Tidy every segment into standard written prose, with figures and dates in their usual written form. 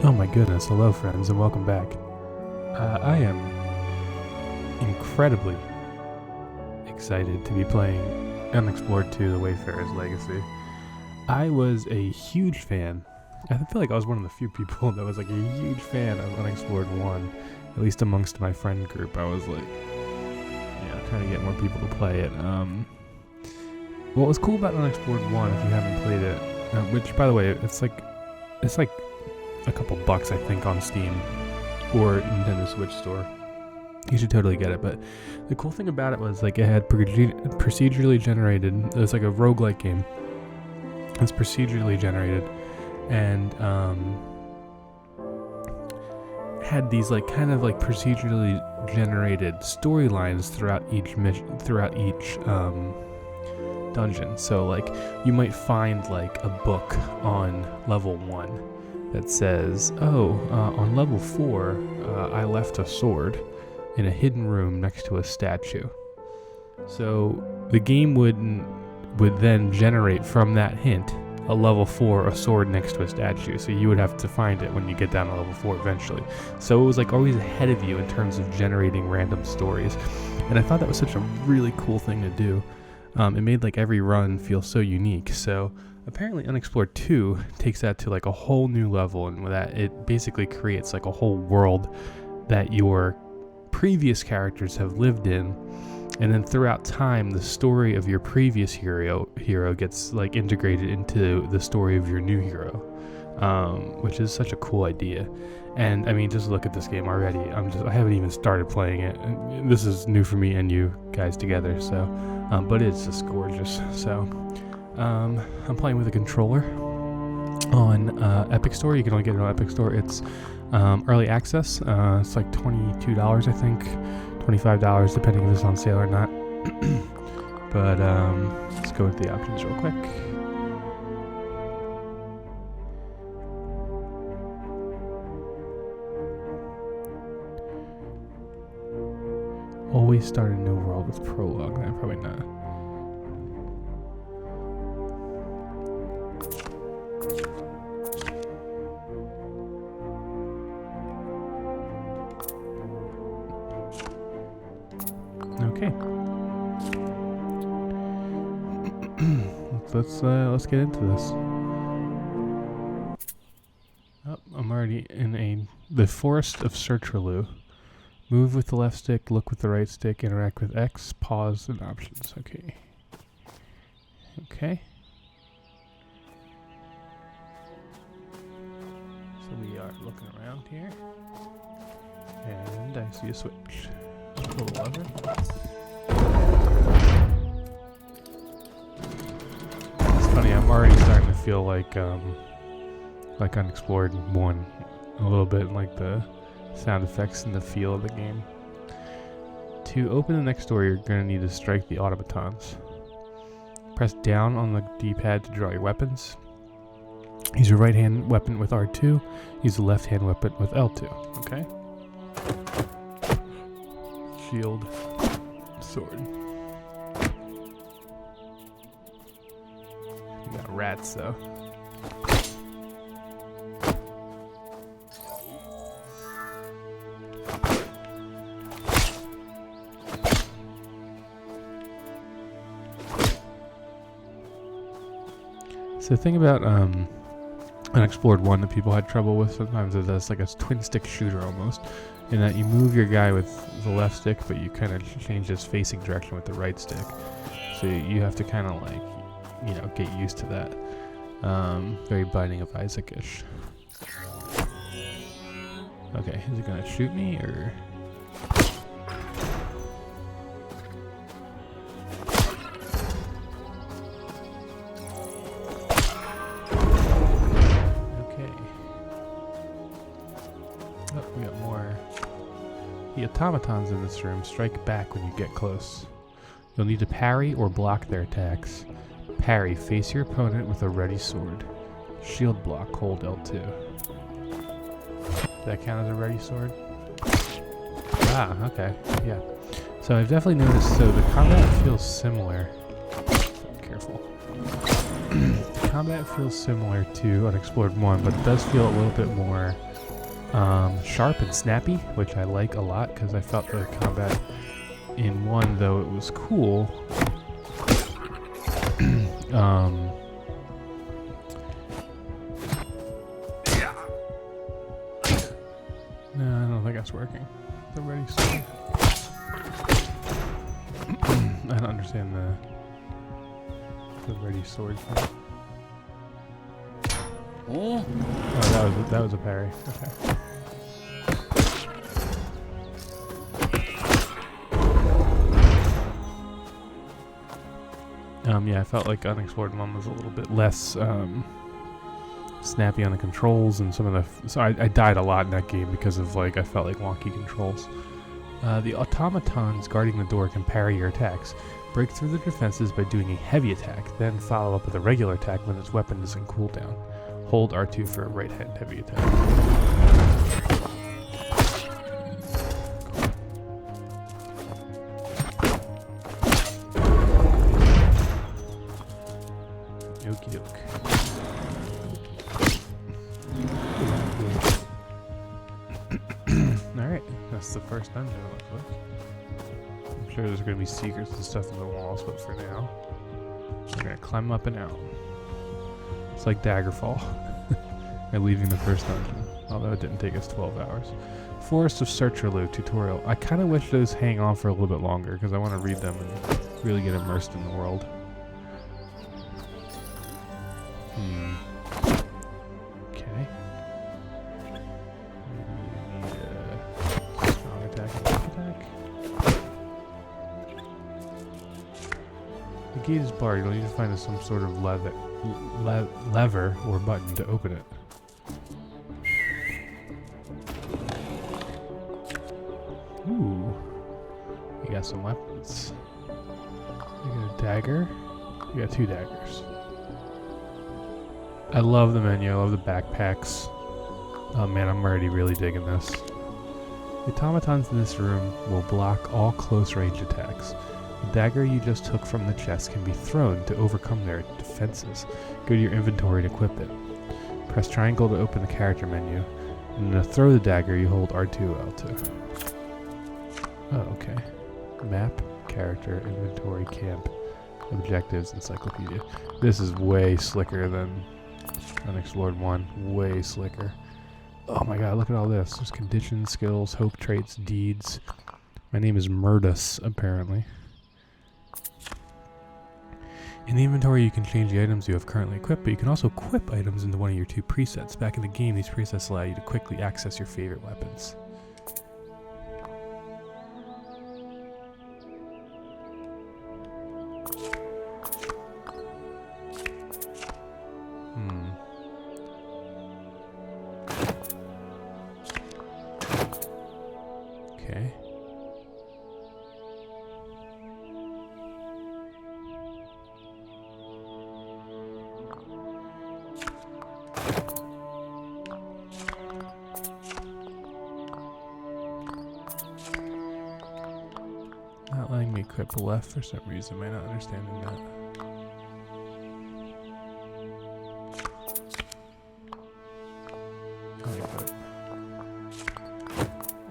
Oh my goodness, hello friends and welcome back. I am incredibly excited to be playing Unexplored 2, The Wayfarer's Legacy. I was a huge fan. I feel like I was one of the few people that was like a huge fan of Unexplored 1, at least amongst my friend group. I was like, trying to get more people to play it. What was cool about Unexplored 1, if you haven't played it, which by the way, it's like a couple bucks I think on Steam or Nintendo Switch store. You should totally get it. But the cool thing about it was like it had procedurally generated. It was like a roguelike game. It's procedurally generated and had these like kind of like procedurally generated storylines throughout each dungeon. So like you might find like a book on level 1 that says, on level 4, I left a sword in a hidden room next to a statue. So the game would then generate from that hint a level 4, a sword next to a statue. So you would have to find it when you get down to level 4 eventually. So it was like always ahead of you in terms of generating random stories. And I thought that was such a really cool thing to do. It made like every run feel so unique. So apparently Unexplored 2 takes that to like a whole new level, and with that it basically creates like a whole world that your previous characters have lived in, and then throughout time the story of your previous hero gets like integrated into the story of your new hero, which is such a cool idea. And I mean, just look at this game already. I haven't even started playing it. This is new for me and you guys together, so but it's just gorgeous. So I'm playing with a controller on Epic Store. You can only get it on Epic Store. It's early access. It's like $22, I think, $25 depending if it's on sale or not. But let's go with the options real quick. Always start a new world with prologue. No, probably not. Okay. Let's get into this. Oh, I'm already in the Forest of Sertraloo. Move with the left stick, look with the right stick, interact with X, pause, and options. Okay. Okay. So we are looking around here. And I see a switch. Pull the lever. It's funny, I'm already starting to feel like Unexplored 1 a little bit, like the sound effects and the feel of the game. To open the next door, you're going to need to strike the Autobatons. Press down on the D-pad to draw your weapons. Use your right hand weapon with R2. Use the left hand weapon with L2. Okay? Shield. Sword. You got rats though. So the thing about Unexplored 1 that people had trouble with sometimes is that it's like a twin stick shooter almost, in that you move your guy with the left stick but you kind of change his facing direction with the right stick. So you have to kind of like, get used to that. Very Binding of Isaac-ish. Okay, is he gonna shoot me or? We got more. The automatons in this room strike back when you get close. You'll need to parry or block their attacks. Parry, face your opponent with a ready sword. Shield block, hold L2. Does that count as a ready sword? Ah, okay, yeah. So I've definitely noticed, so the combat feels similar. Careful. combat feels similar to Unexplored 1, but it does feel a little bit more sharp and snappy, which I like a lot because I felt the combat in 1, though it was cool. No, I don't think that's working. The ready sword. I don't understand the ready sword thing. Oh, that was a parry. Okay. Yeah, I felt like Unexplored 1 was a little bit less snappy on the controls, and some of the so I died a lot in that game because of I felt like wonky controls. The automatons guarding the door can parry your attacks. Break through the defenses by doing a heavy attack, then follow up with a regular attack when its weapon is in cooldown. Hold R2 for a right hand heavy attack. Okie doke. Alright, that's the first dungeon, it looks like. I'm sure there's going to be secrets and stuff in the walls, but for now, we're going to climb up and out. It's like Daggerfall. We're leaving the first dungeon, although it didn't take us 12 hours. Forest of Searcherloo tutorial. I kind of wish those hang on for a little bit longer, because I want to read them and really get immersed in the world. Okay. Maybe you need strong attack and weak attack. The gate is barred. You'll need to find some sort of lever or button to open it. Ooh. We got some weapons. We got a dagger. We got 2 daggers. I love the menu. I love the backpacks. Oh man, I'm already really digging this. The automatons in this room will block all close range attacks. The dagger you just took from the chest can be thrown to overcome their defenses. Go to your inventory and equip it. Press triangle to open the character menu. And to throw the dagger, you hold R2, L2. Oh, okay. Map, character, inventory, camp, objectives, encyclopedia. This is way slicker than Unexplored 1. Way slicker. Oh my god, look at all this. There's conditions, skills, hope, traits, deeds. My name is Murdus, apparently. In the inventory, you can change the items you have currently equipped, but you can also equip items into one of your 2 presets. Back in the game, these presets allow you to quickly access your favorite weapons. Okay. Not letting me equip left for some reason. Am I not understanding that?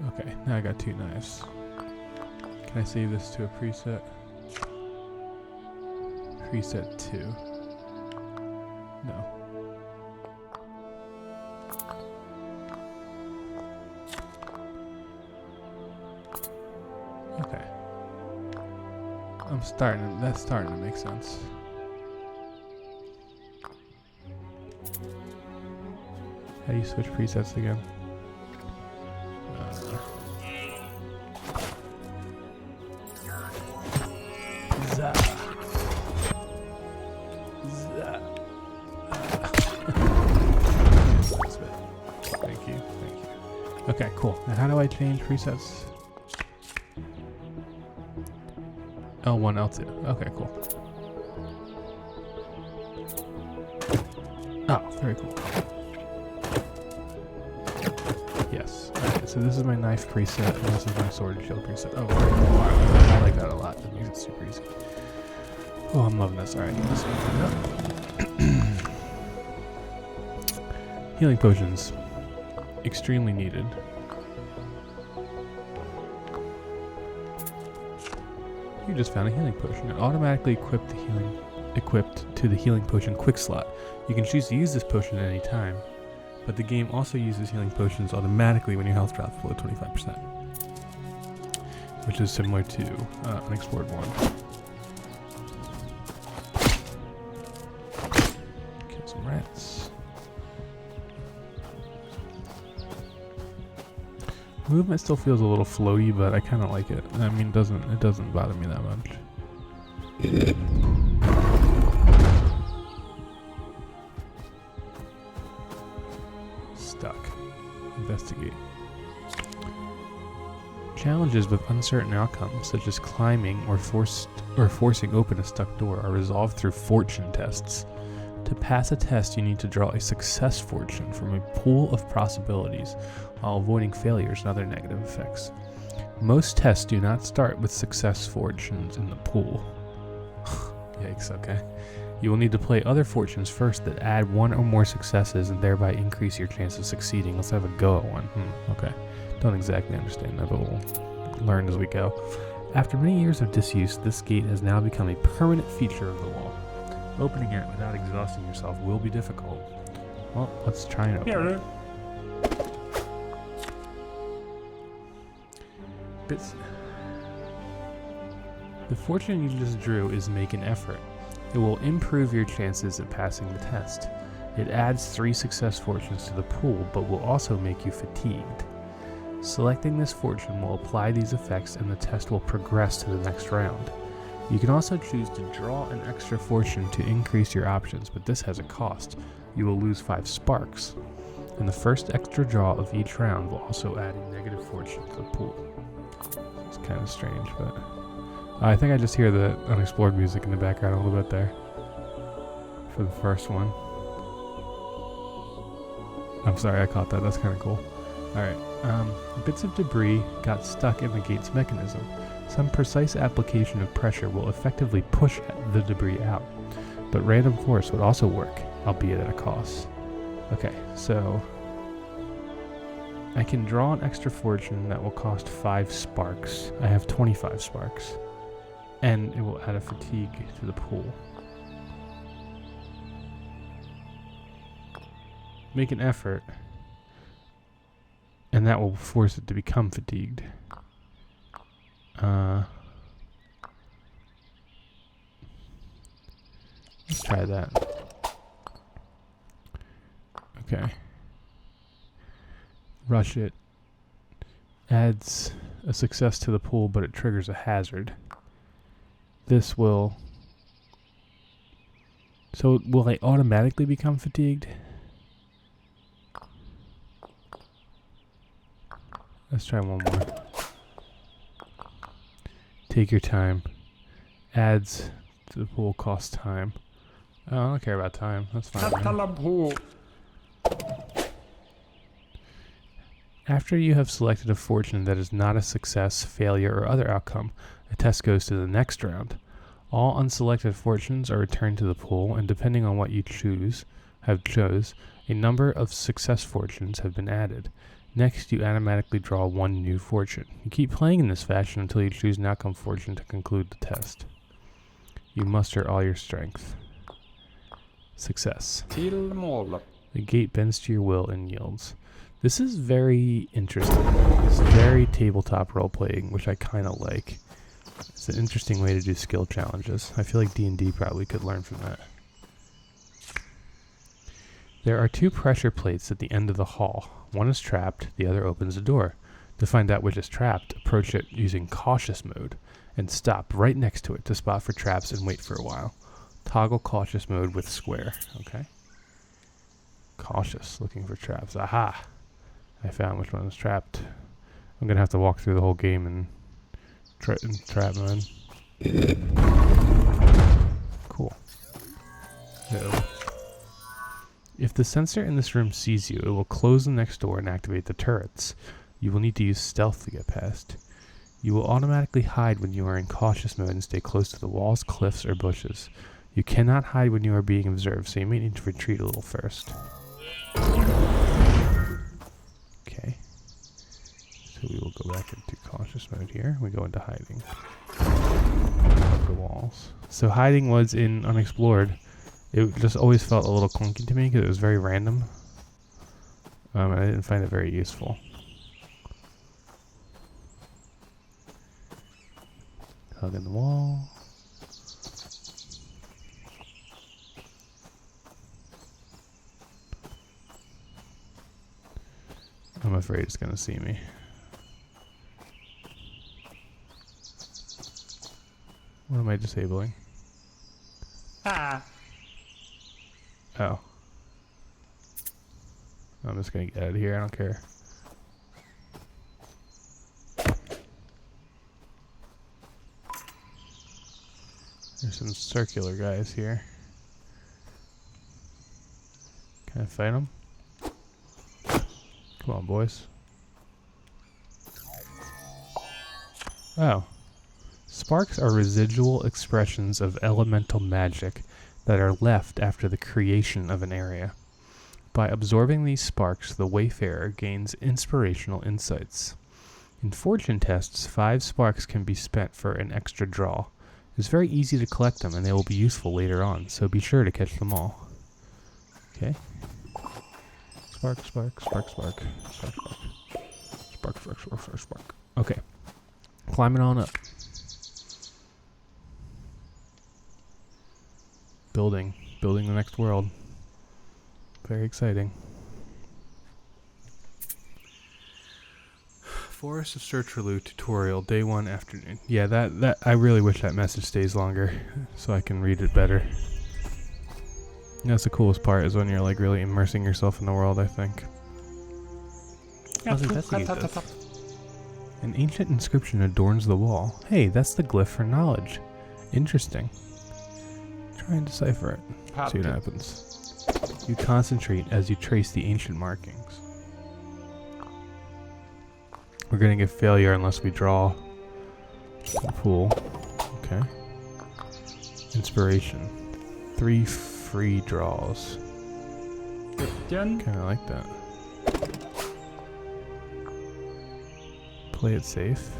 Okay, now I got 2 knives. Can I save this to a preset? Preset 2. No. Okay. That's starting to make sense. How do you switch presets again? Thank you. Okay, cool. Now how do I change presets? L1, L2. Okay, cool. Oh, very cool. Yes. Okay, so this is my knife preset, and this is my sword and shield preset. Oh, very cool. I like that a lot. That makes it super easy. Oh, I'm loving this. Alright, let's open it up. Healing potions. Extremely needed. You just found a healing potion. It automatically equipped to the healing potion quick slot. You can choose to use this potion at any time, but the game also uses healing potions automatically when your health drops below 25%, which is similar to Unexplored 1. Kill some rats. Movement still feels a little floaty, but I kind of like it. I mean, it doesn't bother me that much. Stuck. Investigate. Challenges with uncertain outcomes, such as climbing or forcing open a stuck door, are resolved through fortune tests. To pass a test, you need to draw a success fortune from a pool of possibilities while avoiding failures and other negative effects. Most tests do not start with success fortunes in the pool. Yikes, okay. You will need to play other fortunes first that add one or more successes and thereby increase your chance of succeeding. Let's have a go at one. Okay. Don't exactly understand that, but we'll learn as we go. After many years of disuse, this gate has now become a permanent feature of the wall. Opening it without exhausting yourself will be difficult. Well, let's try and open it. The fortune you just drew is make an effort. It will improve your chances at passing the test. It adds 3 success fortunes to the pool, but will also make you fatigued. Selecting this fortune will apply these effects and the test will progress to the next round. You can also choose to draw an extra fortune to increase your options, but this has a cost. You will lose 5 sparks. And the first extra draw of each round will also add a negative fortune to the pool. It's kind of strange, but I think I just hear the Unexplored music in the background a little bit there for the first one. I'm sorry, I caught that. That's kind of cool. Alright, bits of debris got stuck in the gate's mechanism. Some precise application of pressure will effectively push the debris out, but random force would also work, albeit at a cost. Okay, so I can draw an extra fortune that will cost 5 sparks. I have 25 sparks. And it will add a fatigue to the pool. Make an effort, and that will force it to become fatigued. Let's try that. Okay. Rush it. Adds a success to the pool, but it triggers a hazard. This will... So will I automatically become fatigued? Let's try one more. Take your time. Adds to the pool, costs time. Oh, I don't care about time. That's fine. After you have selected a fortune that is not a success, failure, or other outcome, the test goes to the next round. All unselected fortunes are returned to the pool, and depending on what you chose, a number of success fortunes have been added. Next, you automatically draw 1 new fortune. You keep playing in this fashion until you choose an outcome fortune to conclude the test. You muster all your strength. Success. The gate bends to your will and yields. This is very interesting. It's very tabletop role-playing, which I kind of like. It's an interesting way to do skill challenges. I feel like D&D probably could learn from that. There are 2 pressure plates at the end of the hall. One is trapped, the other opens the door. To find out which is trapped, approach it using cautious mode and stop right next to it to spot for traps and wait for a while. Toggle cautious mode with square. Okay. Cautious, looking for traps. Aha! I found which one is trapped. I'm gonna have to walk through the whole game and trap mode. Cool. Uh-oh. If the sensor in this room sees you, it will close the next door and activate the turrets. You will need to use stealth to get past. You will automatically hide when you are in cautious mode and stay close to the walls, cliffs, or bushes. You cannot hide when you are being observed, so you may need to retreat a little first. Okay. So we will go back into cautious mode here. We go into hiding. The walls. So hiding was in Unexplored. It just always felt a little clunky to me because it was very random. And I didn't find it very useful. Hug in the wall. I'm afraid it's gonna see me. What am I disabling? Ah. Oh. I'm just gonna get out of here, I don't care. There's some circular guys here. Can I fight them? Come on, boys. Oh. Sparks are residual expressions of elemental magic that are left after the creation of an area. By absorbing these sparks, the Wayfarer gains inspirational insights. In fortune tests, 5 sparks can be spent for an extra draw. It's very easy to collect them and they will be useful later on, so be sure to catch them all. Okay. Spark, spark, spark, spark, spark, spark. Spark, spark, spark, spark, spark. Okay. Climbing on up. Building the next world. Very exciting. Forest of Search for Loot tutorial, day 1 afternoon. Yeah, that I really wish that message stays longer so I can read it better. That's the coolest part is when you're like really immersing yourself in the world, I think. Let's investigate this. An ancient inscription adorns the wall. Hey, that's the glyph for knowledge. Interesting. Try and decipher it. See what happens. You concentrate as you trace the ancient markings. We're gonna get failure unless we draw a pool. Okay. Inspiration. 3 free draws. Kinda like that. Play it safe.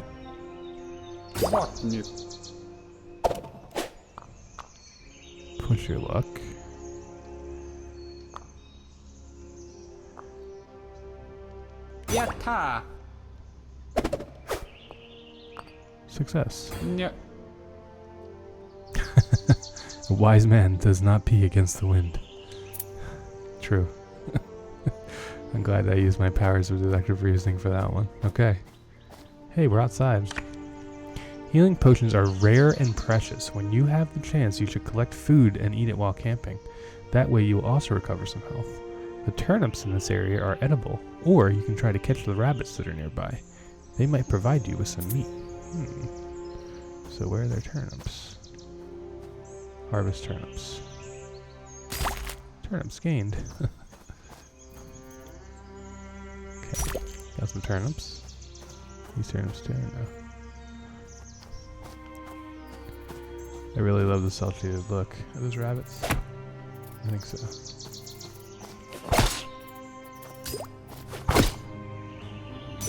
Push your luck. Yatta! Success. Yeah. A wise man does not pee against the wind. True. I'm glad I used my powers of deductive reasoning for that one. Okay. Hey, we're outside. Healing potions are rare and precious. When you have the chance, you should collect food and eat it while camping. That way you will also recover some health. The turnips in this area are edible, or you can try to catch the rabbits that are nearby. They might provide you with some meat. So where are their turnips? Harvest turnips. Turnips gained. Okay, got some turnips. These turnips too, no. I really love the cel-shaded look. Are those rabbits? I think so.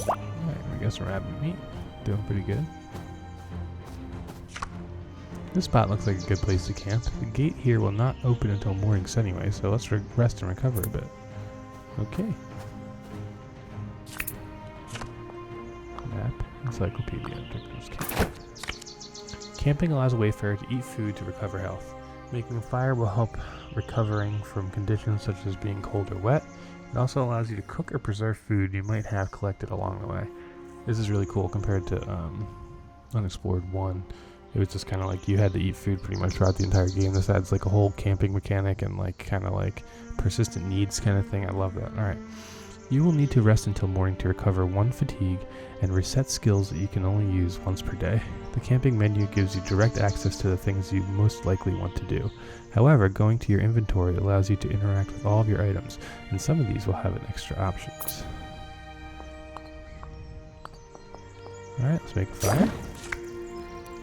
Alright, we got some rabbit meat. Doing pretty good. This spot looks like a good place to camp. The gate here will not open until mornings anyway, so let's rest and recover a bit. Okay. Map, encyclopedia, objectives, camp. Camping allows a wayfarer to eat food to recover health. Making a fire will help recovering from conditions such as being cold or wet. It also allows you to cook or preserve food you might have collected along the way. This is really cool compared to Unexplored 1. It was just kind of like you had to eat food pretty much throughout the entire game. This adds like a whole camping mechanic and like kind of like persistent needs kind of thing. I love that. Alright. You will need to rest until morning to recover 1 fatigue and reset skills that you can only use once per day. The camping menu gives you direct access to the things you most likely want to do. However, going to your inventory allows you to interact with all of your items, and some of these will have extra options. Alright, let's make a fire.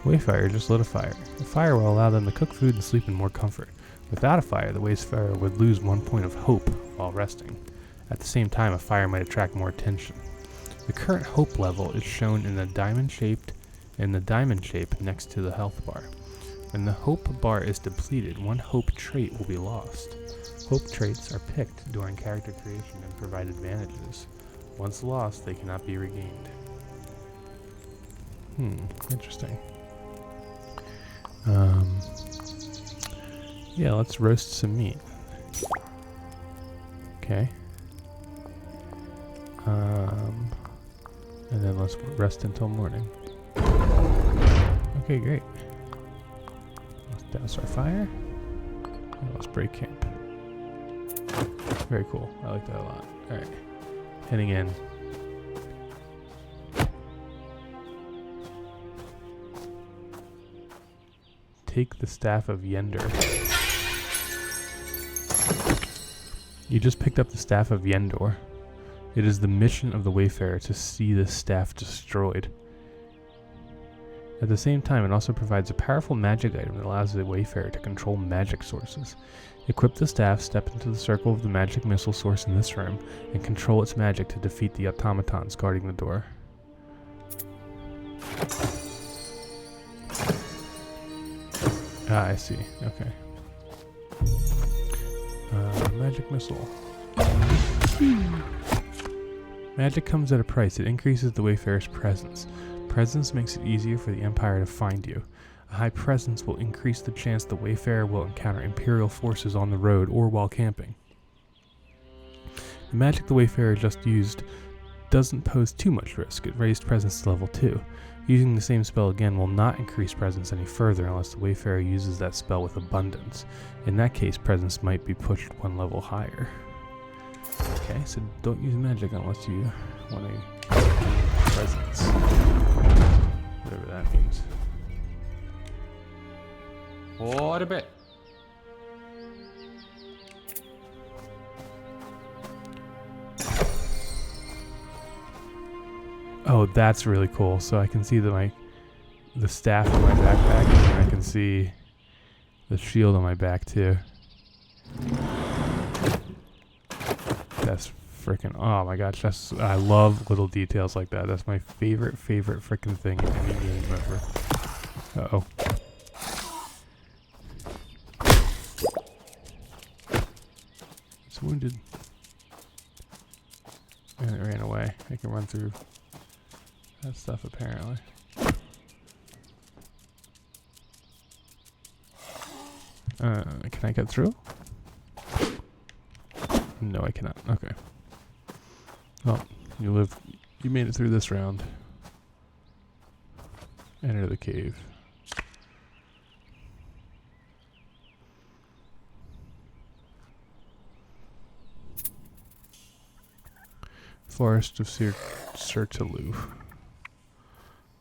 Wayfarer just lit a fire. The fire will allow them to cook food and sleep in more comfort. Without a fire, the Wayfarer would lose 1 point of hope while resting. At the same time, a fire might attract more attention. The current hope level is shown in the diamond shape next to the health bar. When the hope bar is depleted, 1 hope trait will be lost. Hope traits are picked during character creation and provide advantages. Once lost, they cannot be regained. Interesting. Yeah, let's roast some meat. Okay. And then let's rest until morning. Okay, great. Let's douse our fire. And let's break camp. Very cool. I like that a lot. Alright. Heading in. Take the staff of Yender. You just picked up the staff of Yendor. It is the mission of the Wayfarer to see this staff destroyed. At the same time, it also provides a powerful magic item that allows the Wayfarer to control magic sources. Equip the staff, step into the circle of the magic missile source in this room, and control its magic to defeat the automatons guarding the door. Ah, I see. Okay. Magic missile. Magic comes at a price. It increases the Wayfarer's presence. Presence makes it easier for the Empire to find you. A high presence will increase the chance the Wayfarer will encounter Imperial forces on the road or while camping. The magic the Wayfarer just used doesn't pose too much risk. It raised presence to level 2. Using the same spell again will not increase presence any further unless the Wayfarer uses that spell with abundance. In that case, presence might be pushed 1 level higher. Okay, so don't use magic unless you want to presence. Whatever that means. What a bit. Oh, that's really cool. So I can see the staff in my backpack, and I can see the shield on my back too. That's freaking, oh my gosh, I love little details like that. That's my favorite freaking thing in any game ever. Uh-oh. It's wounded. And it ran away. I can run through that stuff apparently. Can I get through? No, I cannot. Okay. Well, you made it through this round. Enter the cave. Forest of Sertilou.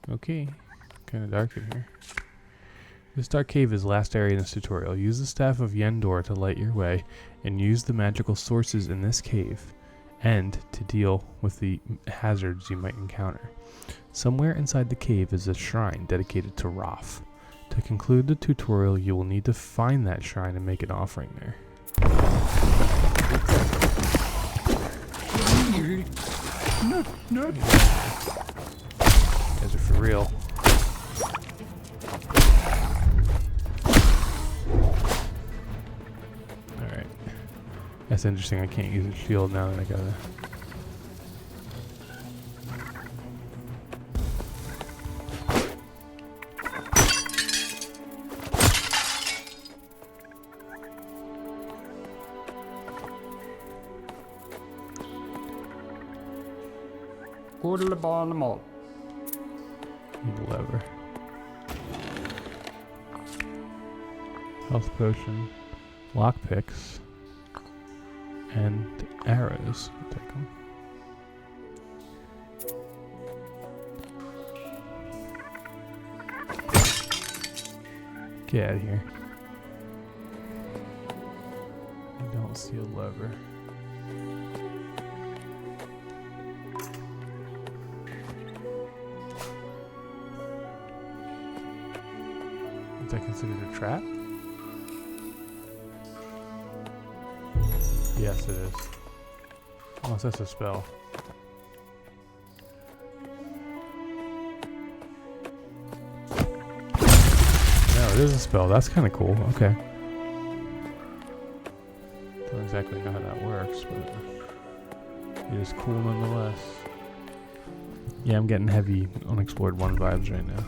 Okay. Kind of dark in here. This dark cave is the last area in this tutorial. Use the staff of Yendor to light your way, and use the magical sources in this cave, and to deal with the hazards you might encounter. Somewhere inside the cave is a shrine dedicated to Roth. To conclude the tutorial, you will need to find that shrine and make an offering there. No. You guys are for real. Alright. That's interesting. I can't use a shield now that I gotta... Need a lever. Health potion, lockpicks, and arrows. I'll take them. Get out of here. I don't see a lever. Is that considered a trap? Yes, it is. Unless that's a spell. No, it is a spell. That's kind of cool. Okay. Don't exactly know how that works, but it is cool nonetheless. Yeah, I'm getting heavy Unexplored 1 vibes right now.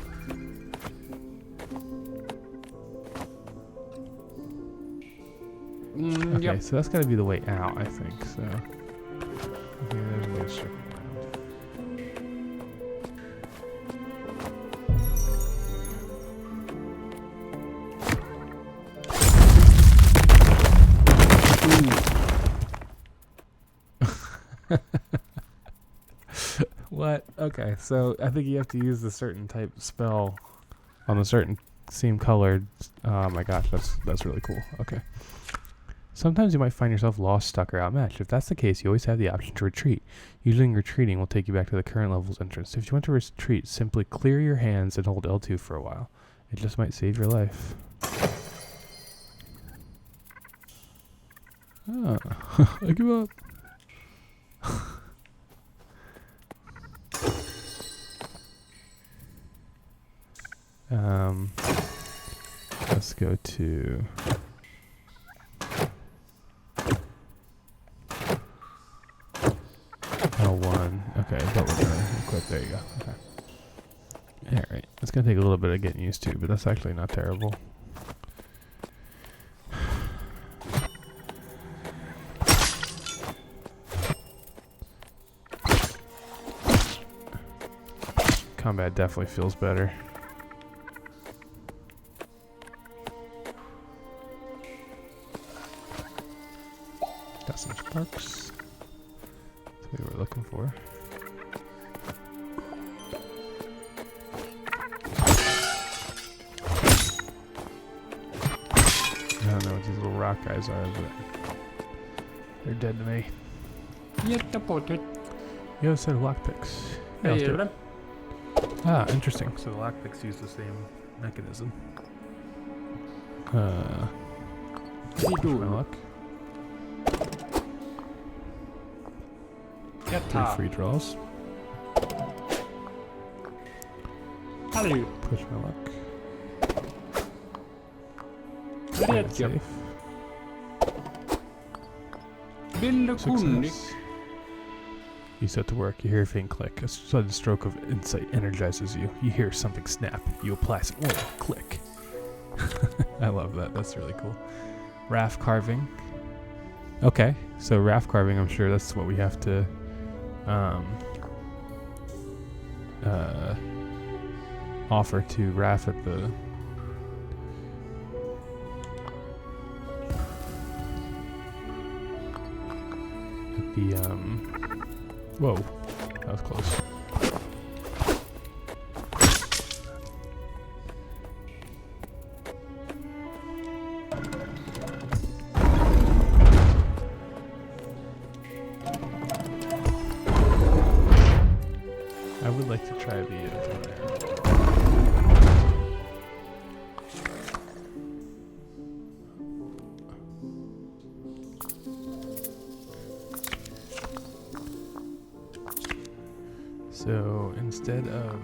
Okay, Yep. so that's got to be the way out, I think. So, okay, there's a way to circle around. What? Okay, so I think you have to use a certain type of spell on a certain same colored. Oh my gosh, that's really cool. Okay. Sometimes you might find yourself lost, stuck, or outmatched. If that's the case, you always have the option to retreat. Usually retreating will take you back to the current level's entrance. If you want to retreat, simply clear your hands and hold L2 for a while. It just might save your life. Ah, I give up. Let's go to L1. Okay, but we're gonna equip. There you go. Okay. Alright. It's gonna take a little bit of getting used to, but that's actually not terrible. Combat definitely feels better. Got some sparks. That's what we were looking for. I don't know what these little rock guys are, but they're dead to me. Get the pocket. You have a set of lockpicks. Yeah, let's do it. Hey, Ah, interesting. So the lockpicks use the same mechanism. Push my luck. Get 3 free draws. Hello. Push my luck. Rätt ja. Safe. Vill du kunnig? Success. You set to work. You hear a faint click. A sudden stroke of insight energizes you. You hear something snap. You apply some oil. Click. I love that. That's really cool. Raft carving. Okay, so raft carving, I'm sure that's what we have to offer to Raph at the whoa, that was close. I would like to try the So instead of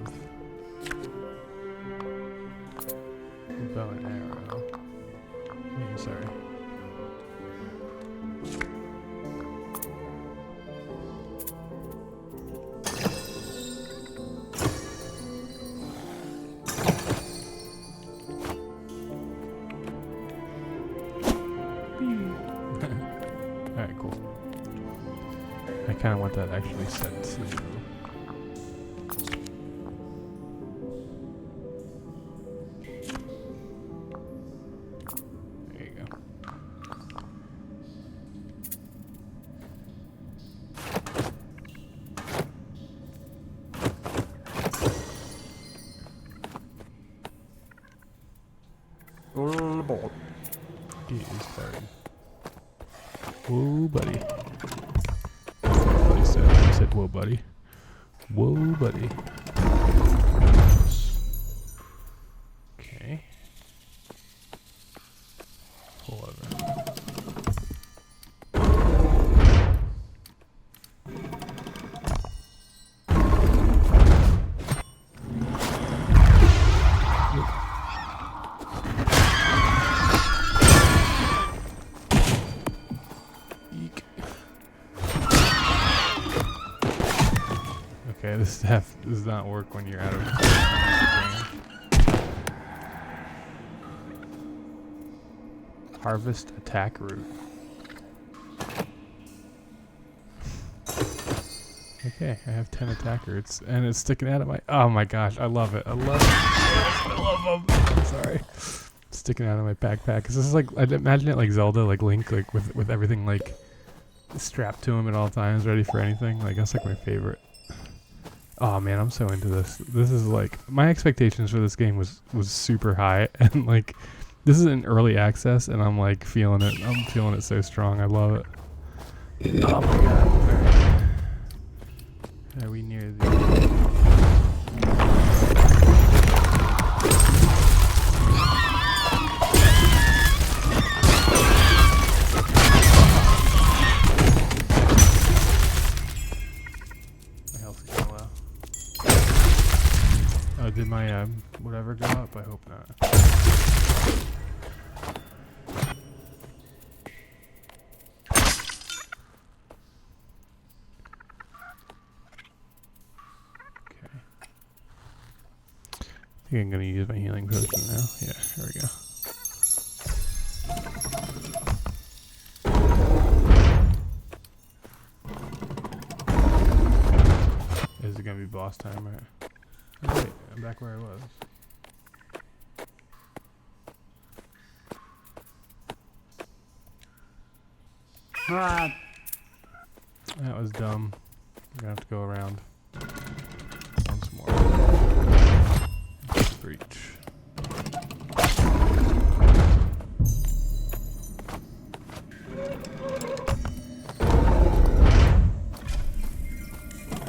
bow and arrow, sorry. Alright, cool. I kind of want that actually set to... Full ball. He is starting. Whoa, buddy. That's what he said. He said, whoa, buddy. Whoa, buddy. Okay. Pull over. Okay, this staff does not work when you're out of range. Harvest attack root. Okay, I have 10 attack roots, and it's sticking out of my... Oh my gosh, I love it. I love it. I love them. I'm sorry. Sticking out of my backpack. Cause this is like, I'd imagine it like Zelda, like Link, like with everything like strapped to him at all times, ready for anything. Like that's like my favorite. Oh man, I'm so into this. This is like, my expectations for this game was super high, and like, this is in early access, and I'm like feeling it. I'm feeling it so strong. I love it. Oh my god. Alright. Are we near the... My health is going low. Oh, did my whatever go up? I hope not. I think I'm going to use my healing potion now. Yeah, here we go. Is it going to be boss time? Right? Oh, wait, I'm back where I was. Ah, That was dumb. I'm going to have to go around once more. Breach.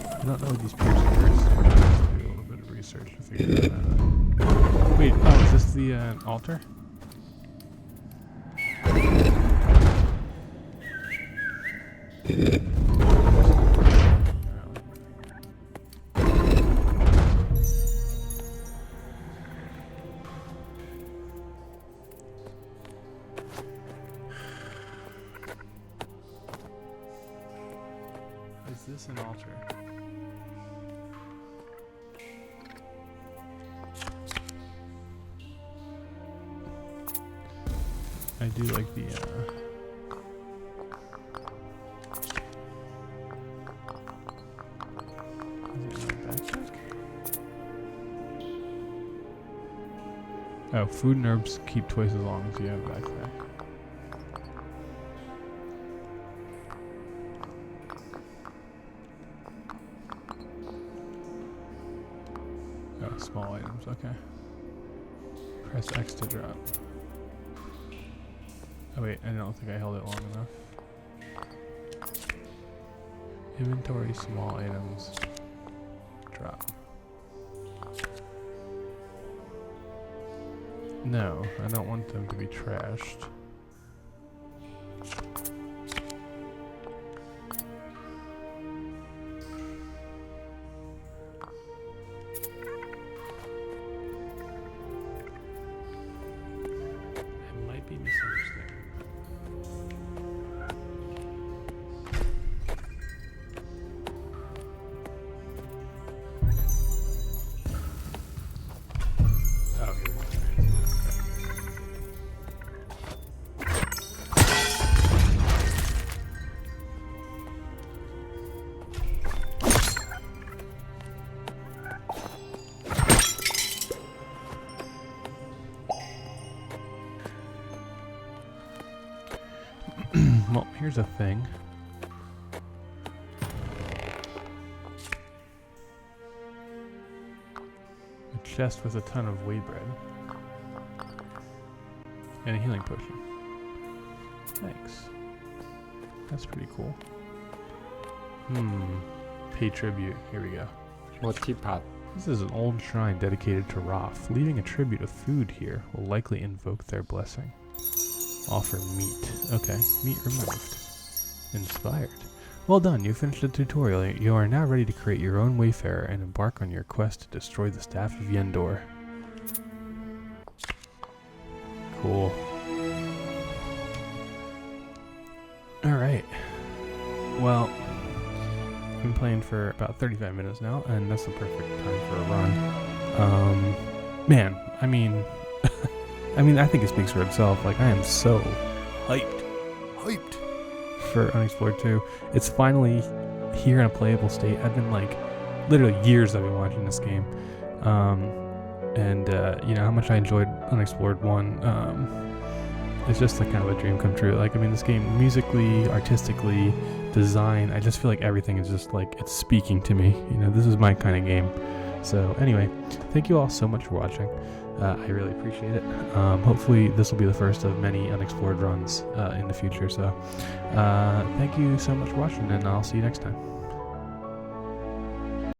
I don't know what these piercing words are. I have to do a little bit of research to figure that out. Wait, oh, is this the altar? Is this an altar? I do like the is it in my backpack? Oh, food and herbs keep twice as long as you have a backpack. Oh, small items, okay. Press X to drop. Oh wait, I don't think I held it long enough. Inventory, small items, drop. No, I don't want them to be trashed. I might be misunderstanding. Oh, here we go. Well, here's a thing. A chest with a ton of whey bread. And a healing potion. Thanks. That's pretty cool. Pay tribute. Here we go. โบธิผัด This is an old shrine dedicated to Roth. Leaving a tribute of food here will likely invoke their blessing. Offer meat. Okay, meat removed. Inspired. Well done, you finished the tutorial. You are now ready to create your own Wayfarer and embark on your quest to destroy the Staff of Yendor. Cool. Alright. Well, I've been playing for about 35 minutes now, and that's the perfect time for a run. Man, I mean, I think it speaks for itself. Like, I am so hyped for Unexplored 2. It's finally here in a playable state. I've been like, literally years I've been watching this game. And you know how much I enjoyed Unexplored 1. It's just like kind of a dream come true. Like, I mean, this game, musically, artistically, design, I just feel like everything is just like, it's speaking to me. You know, this is my kind of game. So anyway, thank you all so much for watching. I really appreciate it. Hopefully this will be the first of many Unexplored runs in the future. So thank you so much for watching, and I'll see you next time.